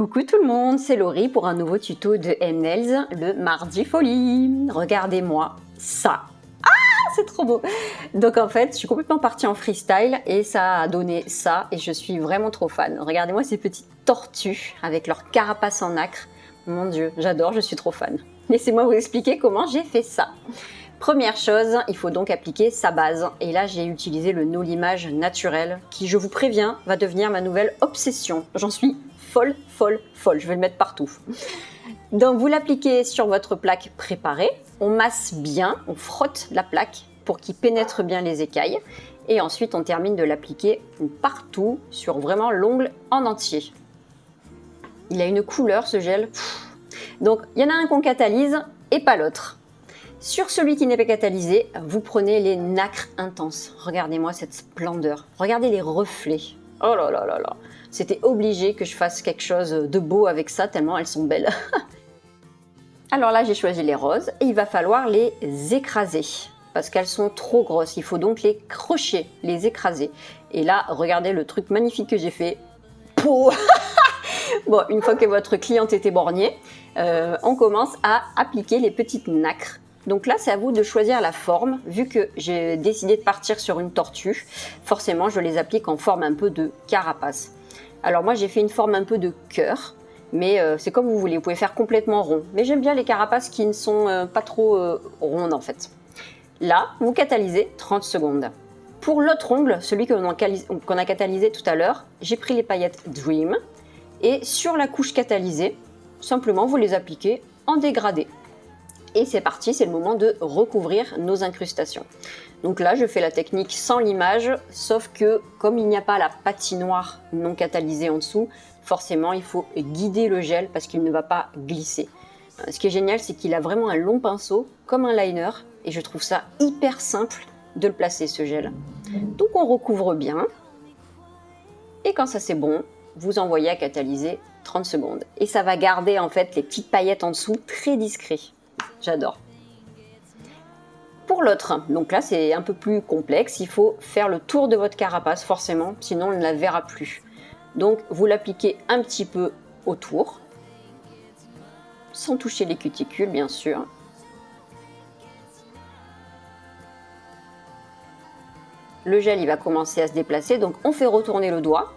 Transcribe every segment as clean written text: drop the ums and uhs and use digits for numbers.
Coucou tout le monde, c'est Laurie pour un nouveau tuto de M-Nails, le mardi folie. Regardez-moi ça. Ah, c'est trop beau. Donc en fait, je suis complètement partie en freestyle et ça a donné ça et je suis vraiment trop fan. Regardez-moi ces petites tortues avec leur carapace en nacre. Mon Dieu, j'adore, je suis trop fan. Laissez-moi vous expliquer comment j'ai fait ça. Première chose, il faut donc appliquer sa base. Et là, j'ai utilisé le No Limage naturel qui, je vous préviens, va devenir ma nouvelle obsession. J'en suis folle, folle, folle. Je vais le mettre partout. Donc, vous l'appliquez sur votre plaque préparée. On masse bien, on frotte la plaque pour qu'il pénètre bien les écailles. Et ensuite, on termine de l'appliquer partout sur vraiment l'ongle en entier. Il a une couleur, ce gel. Donc, il y en a un qu'on catalyse et pas l'autre. Sur celui qui n'est pas catalysé, vous prenez les nacres intenses. Regardez-moi cette splendeur. Regardez les reflets. Oh là là là là. C'était obligé que je fasse quelque chose de beau avec ça, tellement elles sont belles. Alors là, j'ai choisi les roses et il va falloir les écraser. Parce qu'elles sont trop grosses. Il faut donc les crocher, les écraser. Et là, regardez le truc magnifique que j'ai fait. Pouh. Bon, une fois que votre cliente était borgnée, on commence à appliquer les petites nacres. Donc là, c'est à vous de choisir la forme. Vu que j'ai décidé de partir sur une tortue, forcément, je les applique en forme un peu de carapace. Alors moi, j'ai fait une forme un peu de cœur, mais c'est comme vous voulez. Vous pouvez faire complètement rond. Mais j'aime bien les carapaces qui ne sont pas trop rondes, en fait. Là, vous catalysez 30 secondes. Pour l'autre ongle, celui qu'on a catalysé tout à l'heure, j'ai pris les paillettes Dream. Et sur la couche catalysée, simplement, vous les appliquez en dégradé. Et c'est parti, c'est le moment de recouvrir nos incrustations. Donc là, je fais la technique sans limage, sauf que comme il n'y a pas la patinoire non catalysée en dessous, forcément, il faut guider le gel parce qu'il ne va pas glisser. Ce qui est génial, c'est qu'il a vraiment un long pinceau, comme un liner, et je trouve ça hyper simple de le placer, ce gel. Donc on recouvre bien, et quand ça c'est bon, vous envoyez à catalyser 30 secondes. Et ça va garder en fait les petites paillettes en dessous très discret. J'adore. Pour l'autre, donc là c'est un peu plus complexe, il faut faire le tour de votre carapace forcément, sinon on ne la verra plus. Donc vous l'appliquez un petit peu autour, sans toucher les cuticules bien sûr. Le gel il va commencer à se déplacer, donc on fait retourner le doigt,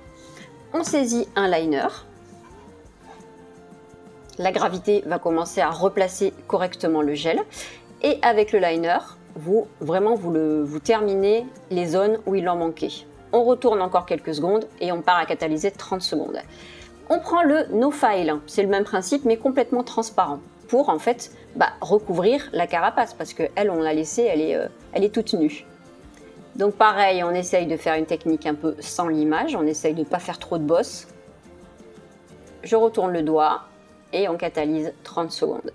on saisit un liner. La gravité va commencer à replacer correctement le gel. Et avec le liner, vous terminez les zones où il en manquait. On retourne encore quelques secondes et on part à catalyser 30 secondes. On prend le No File, c'est le même principe mais complètement transparent pour en fait recouvrir la carapace parce qu'elle, on l'a laissée, elle est toute nue. Donc pareil, on essaye de faire une technique un peu sans limage, on essaye de ne pas faire trop de bosses. Je retourne le doigt. Et on catalyse 30 secondes.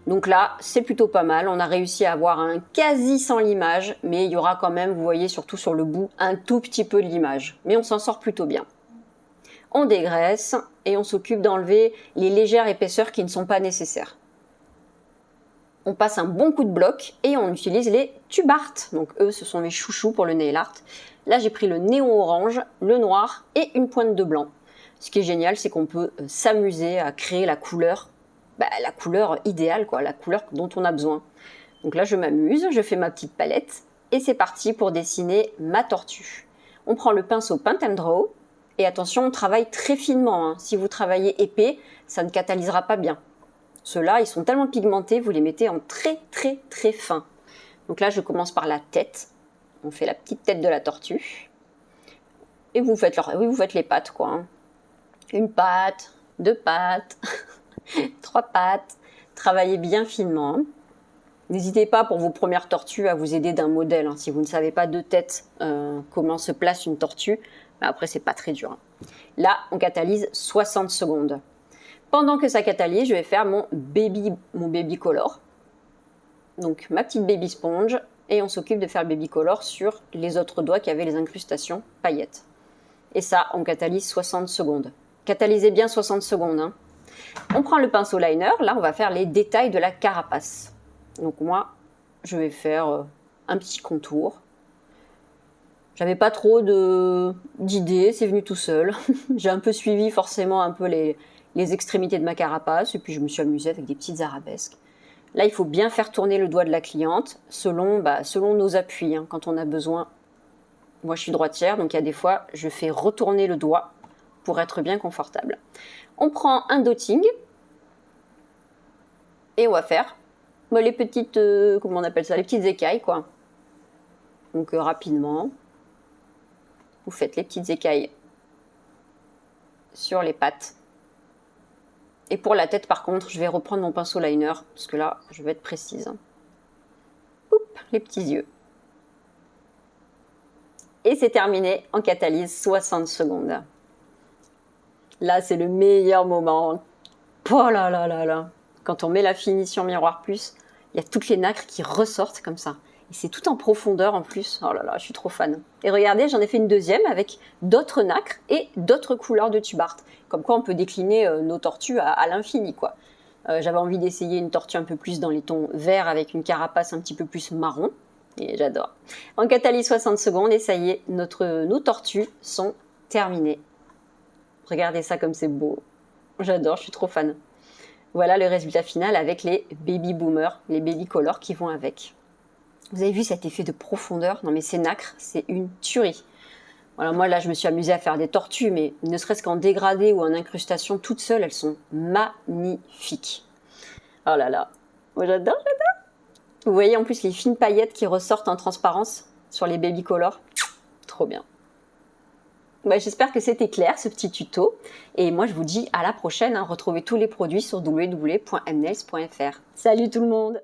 Donc là, c'est plutôt pas mal. On a réussi à avoir un quasi sans limage, mais il y aura quand même, vous voyez, surtout sur le bout, un tout petit peu de limage. Mais on s'en sort plutôt bien. On dégraisse et on s'occupe d'enlever les légères épaisseurs qui ne sont pas nécessaires. On passe un bon coup de bloc et on utilise les tube art. Donc eux, ce sont mes chouchous pour le nail art. Là, j'ai pris le néon orange, le noir et une pointe de blanc. Ce qui est génial, c'est qu'on peut s'amuser à créer la couleur idéale, quoi, la couleur dont on a besoin. Donc là, je m'amuse, je fais ma petite palette et c'est parti pour dessiner ma tortue. On prend le pinceau Paint and Draw et attention, on travaille très finement. Hein. Si vous travaillez épais, ça ne catalysera pas bien. Ceux-là, ils sont tellement pigmentés, vous les mettez en très très très fin. Donc là, je commence par la tête. On fait la petite tête de la tortue. Et vous faites les pattes, quoi. Hein. Une patte, 2 pattes, 3 pattes. Travaillez bien finement. N'hésitez pas pour vos premières tortues à vous aider d'un modèle. Hein. Si vous ne savez pas de tête comment se place une tortue, après c'est pas très dur. Hein. Là, on catalyse 60 secondes. Pendant que ça catalyse, je vais faire mon baby color. Donc ma petite baby sponge. Et on s'occupe de faire le baby color sur les autres doigts qui avaient les incrustations paillettes. Et ça, on catalyse 60 secondes. Catalysez bien 60 secondes. Hein. On prend le pinceau liner. Là, on va faire les détails de la carapace. Donc moi, je vais faire un petit contour. J'avais pas trop d'idées, c'est venu tout seul. J'ai un peu suivi forcément un peu les extrémités de ma carapace, et puis je me suis amusée avec des petites arabesques. Là, il faut bien faire tourner le doigt de la cliente selon nos appuis, hein, quand on a besoin. Moi, je suis droitière, donc il y a des fois, je fais retourner le doigt pour être bien confortable. On prend un dotting et on va faire les petites, comment on appelle ça, les petites écailles, quoi. Donc rapidement, vous faites les petites écailles sur les pattes. Et pour la tête, par contre, je vais reprendre mon pinceau liner, parce que là, je vais être précise. Oup, les petits yeux. Et c'est terminé en catalyse 60 secondes. Là, c'est le meilleur moment. Oh là là là là. Quand on met la finition miroir plus, il y a toutes les nacres qui ressortent comme ça. Et c'est tout en profondeur en plus. Oh là là, je suis trop fan. Et regardez, j'en ai fait une deuxième avec d'autres nacres et d'autres couleurs de tube art. Comme quoi, on peut décliner nos tortues à l'infini, quoi. J'avais envie d'essayer une tortue un peu plus dans les tons verts avec une carapace un petit peu plus marron. Et j'adore. En catalyse 60 secondes, et ça y est, nos tortues sont terminées. Regardez ça comme c'est beau. J'adore, je suis trop fan. Voilà le résultat final avec les baby boomers, les baby colors qui vont avec. Vous avez vu cet effet de profondeur? Non mais ces nacres, c'est une tuerie. Voilà, moi là je me suis amusée à faire des tortues, mais ne serait-ce qu'en dégradé ou en incrustation toutes seules, elles sont magnifiques. Oh là là, moi j'adore, j'adore. Vous voyez en plus les fines paillettes qui ressortent en transparence sur les baby colors. Trop bien. J'espère que c'était clair ce petit tuto. Et moi je vous dis à la prochaine. Retrouvez tous les produits sur www.mnails.fr. Salut tout le monde!